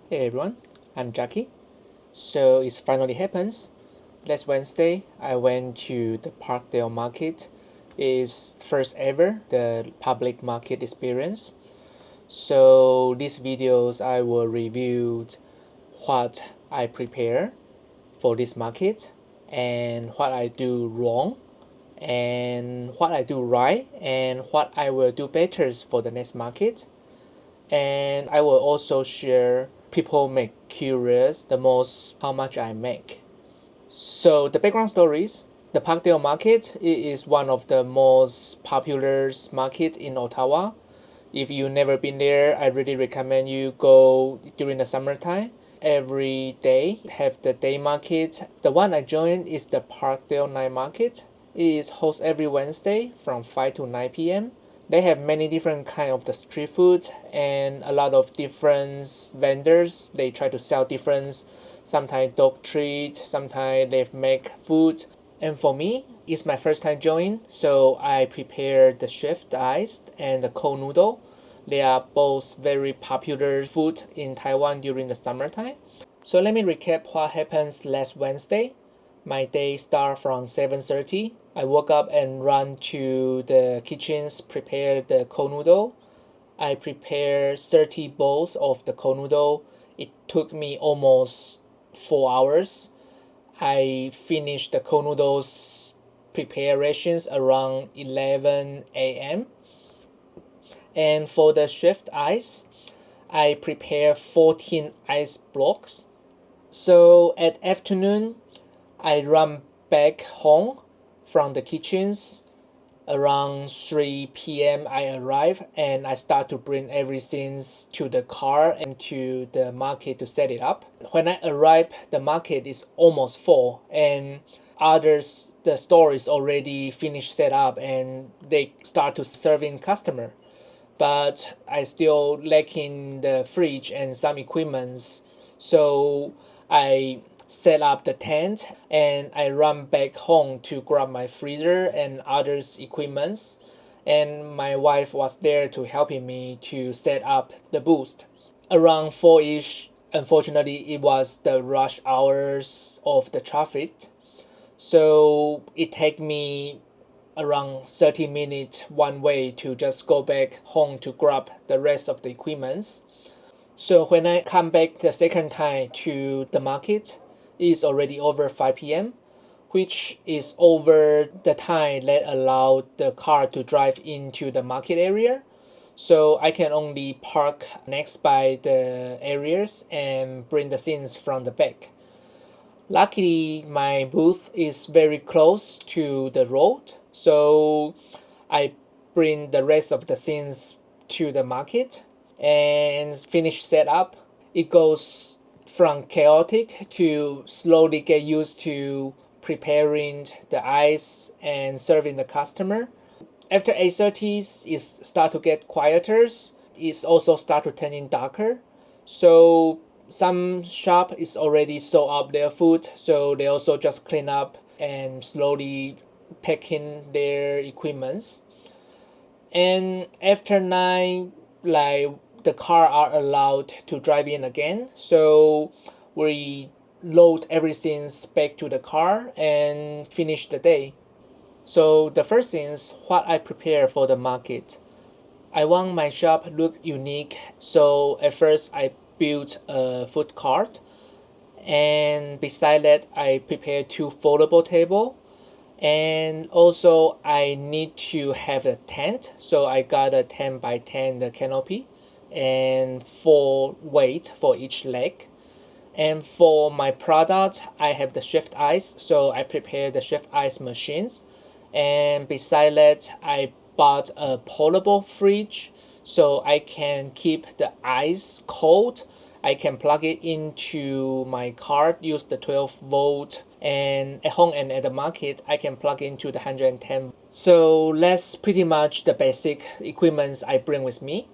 Hey everyone, I'm Jackie. So it finally happens. Last Wednesday, I went to the Parkdale Market. It's first ever the public market experience. So these videos I will review what I prepare for this market and what I do wrong and what I do right and what I will do better for the next market. And I will also share people make curious the most how much I make. So the background stories. The Parkdale Market is one of the most popular market in Ottawa. If you never been there, I really recommend you go during the summertime. Every day have the day market. The one I joined is the Parkdale Night Market. It is host every Wednesday from 5 to 9 p.m. They have many different kind of the street food and a lot of different vendors. They try to sell different, sometimes dog treat, sometimes they make food. And for me, it's my first time joining, so I prepared the shaved ice and the cold noodle. They are both very popular food in Taiwan during the summertime. So let me recap what happens last Wednesday. My day start from 7:30. I woke up and run to the kitchens, prepare the cold noodle. I prepare 30 bowls of the cold noodle. It took me almost 4 hours. I finished the cold noodles preparations around 11 a.m. And for the shaved ice, I prepare 14 ice blocks. So at afternoon, I run back home from the kitchens. Around 3 p.m. I arrive and I start to bring everything to the car and to the market to set it up. When I arrive, the market is almost full and others the store is already finished set up and they start to serving customer. But I still lacking the fridge and some equipments. So I set up the tent and I run back home to grab my freezer and others equipments. And my wife was there to helping me to set up the booth. Around 4ish, unfortunately, it was the rush hours of the traffic. So it take me around 30 minutes one way to just go back home to grab the rest of the equipments. So when I come back the second time to the market, it's already over 5 p.m., which is over the time that allowed the car to drive into the market area. So I can only park next by the areas and bring the things from the back. Luckily, my booth is very close to the road, so I bring the rest of the things to the market and finish setup. It goes from chaotic to slowly get used to preparing the ice and serving the customer. After 8:30, it start to get quieter. It's also start to turning darker. So some shop is already sold up their food, so they also just clean up and slowly packing their equipments. And after 9, like the car are allowed to drive in again, so we load everything back to the car and finish the day. So the first thing is what I prepare for the market. I want my shop look unique, so at first I built a food cart, and beside that I prepare two foldable table, and also I need to have a tent, so I got a 10 by 10 the canopy and 4 weight for each leg. And for my product, I have the shift ice, so I prepare the shift ice machines. And beside that, I bought a portable fridge so I can keep the ice cold. I can plug it into my car, use the 12 volt, and at home and at the market, I can plug into the 110. So that's pretty much the basic equipments I bring with me.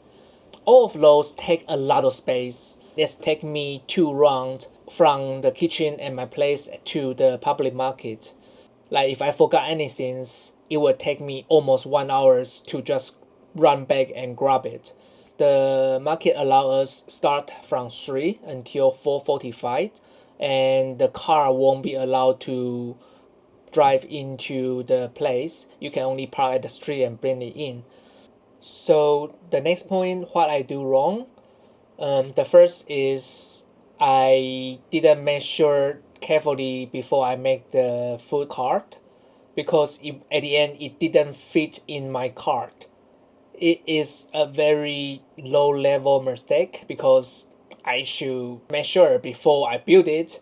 All of those take a lot of space. It's take me 2 rounds from the kitchen and my place to the public market. Like if I forgot anything, it would take me almost 1 hour to just run back and grab it. The market allow us start from 3 until 4:45, and the car won't be allowed to drive into the place. You can only park at the street and bring it in. So the next point, what I do wrong. The first is I didn't measure carefully before I make the food cart, because at the end it didn't fit in my cart. It is a very low level mistake because I should measure before I build it.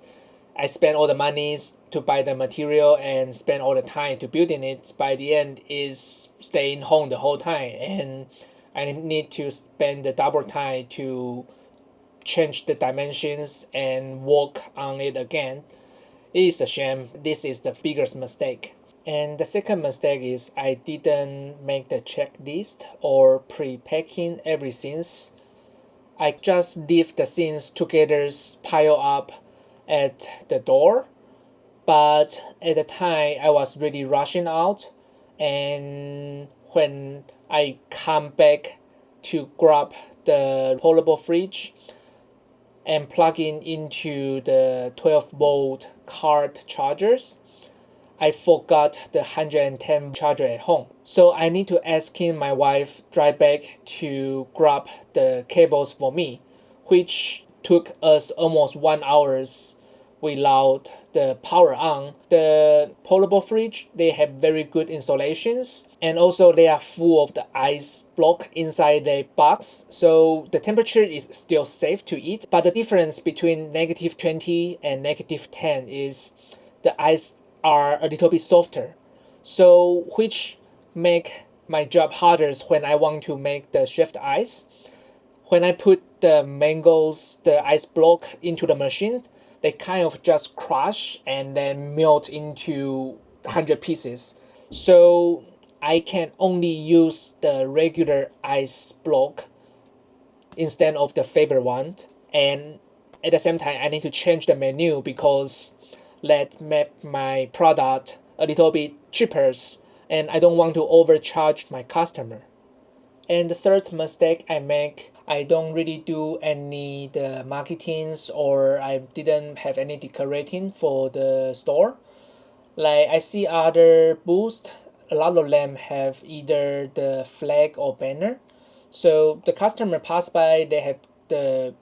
I spend all the monies to buy the material and spend all the time to building it. By the end is staying home the whole time, and I need to spend the double time to change the dimensions and work on it again. It is a shame. This is the biggest mistake. And the second mistake is I didn't make the checklist or pre-packing everything. I just leave the things together pile up at the door. But at the time I was really rushing out, and when I come back to grab the portable fridge and plugging into the 12-volt card chargers, I forgot the 110 charger at home. So I need to asking my wife drive back to grab the cables for me, which took us almost 1 hour without the power on. The portable fridge, they have very good insulations, and also they are full of the ice block inside the box, so the temperature is still safe to eat. But the difference between -20 and -10 is the ice are a little bit softer, so which make my job harder when I want to make the shaved ice. When I put the mangoes, the ice block into the machine, they kind of just crush and then melt into 100 pieces. So I can only use the regular ice block instead of the favorite one. And at the same time, I need to change the menu because that make my product a little bit cheaper, and I don't want to overcharge my customer. And the third mistake I make, I don't really do any the marketings, or I didn't have any decorating for the store. Like I see other booths, a lot of them have either the flag or banner. So the customer pass by, they have the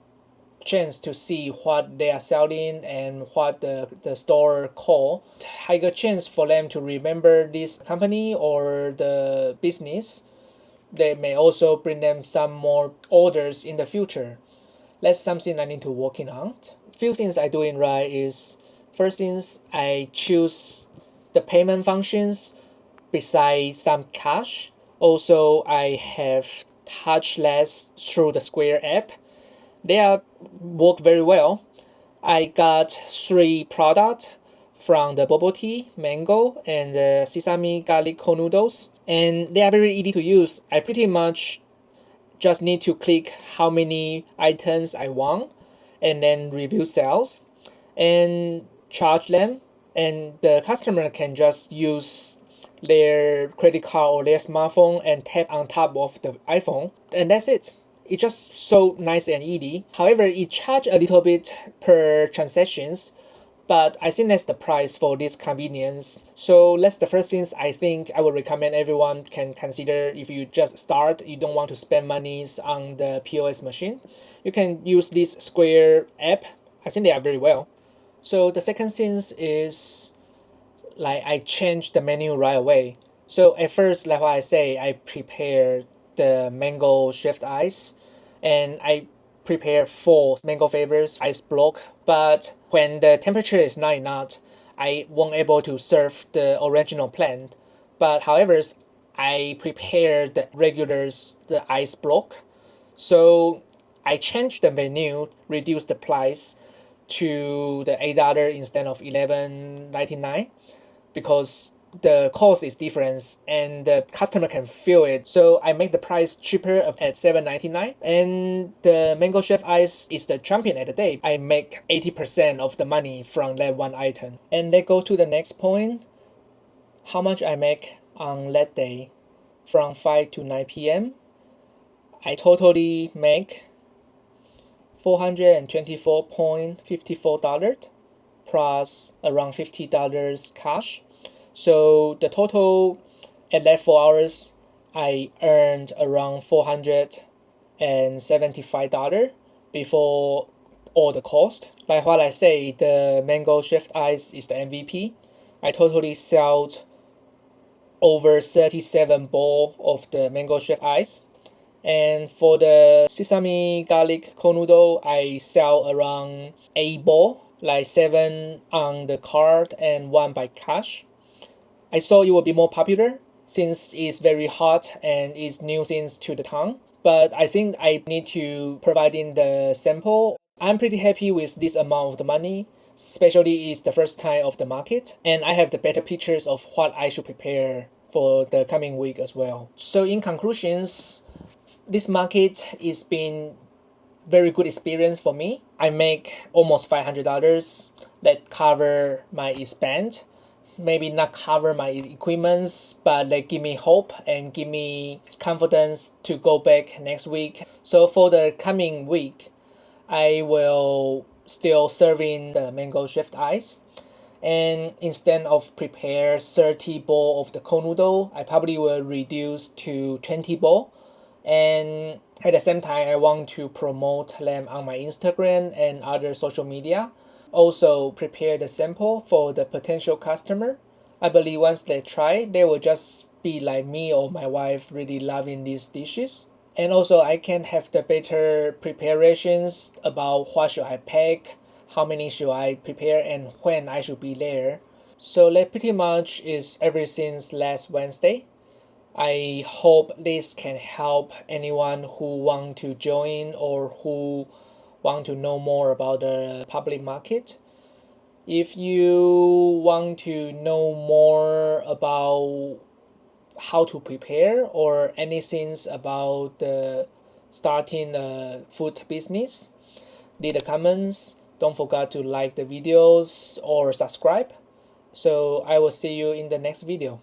chance to see what they are selling and what the store call. I got chance for them to remember this company or the business. They may also bring them some more orders in the future. That's something I need to working on. Few things I doing right is, first things I choose the payment functions besides some cash. Also I have touchless through the Square app. They are work very well. I got 3 products from the bubble tea, mango, and the sesame garlic cold noodles, and they are very easy to use. I pretty much just need to click how many items I want, and then review sales, and charge them, and the customer can just use their credit card or their smartphone and tap on top of the iPhone, and that's it. It's just so nice and easy. However, it charge a little bit per transactions, but I think that's the price for this convenience. So that's the first things I think I would recommend everyone can consider. If you just start, you don't want to spend monies on the POS machine, you can use this Square app. I think they are very well. So the second thing is, like, I changed the menu right away. So at first, like what I say, I prepared the mango shaved ice, and I prepare 4 mango flavors ice block. But when the temperature is not enough, I won't able to serve the original plan. But however, I prepared the regulars the ice block. So I changed the menu, reduced the price to the $8 instead of $11.99, because the cost is different and the customer can feel it. So I make the price cheaper at $7.99, and the mango chef ice is the champion at the day. I make 80% of the money from that one item. And let's go to the next point. How much I make on that day from 5 to 9 p.m. I totally make $424.54 plus around $50 cash. So the total at that 4 hours, I earned around $475 before all the cost. Like what I say, the mango shaved ice is the MVP. I totally sold over 37 bowl of the mango shaved ice. And for the sesame garlic cold noodle, I sell around 8 bowl, like 7 on the card and 1 by cash. I saw it will be more popular since it's very hot and it's new things to the town. But I think I need to provide in the sample. I'm pretty happy with this amount of the money, especially it's the first time of the market, and I have the better pictures of what I should prepare for the coming week as well. So in conclusions, this market is been very good experience for me. I make almost $500 that cover my expense. Maybe not cover my equipments, but they give me hope and give me confidence to go back next week. So for the coming week, I will still serving the mango shaved ice. And instead of prepare 30 bowl of the cold noodle, I probably will reduce to 20 bowl. And at the same time, I want to promote them on my Instagram and other social media. Also prepare the sample for the potential customer. I believe once they try, they will just be like me or my wife really loving these dishes. And also I can have the better preparations about what should I pack, how many should I prepare, and when I should be there. So that pretty much is everything last Wednesday. I hope this can help anyone who want to join or who want to know more about the public market. If you want to know more about how to prepare or anything about the starting a food business, leave the comments. Don't forget to like the videos or subscribe. So I will see you in the next video.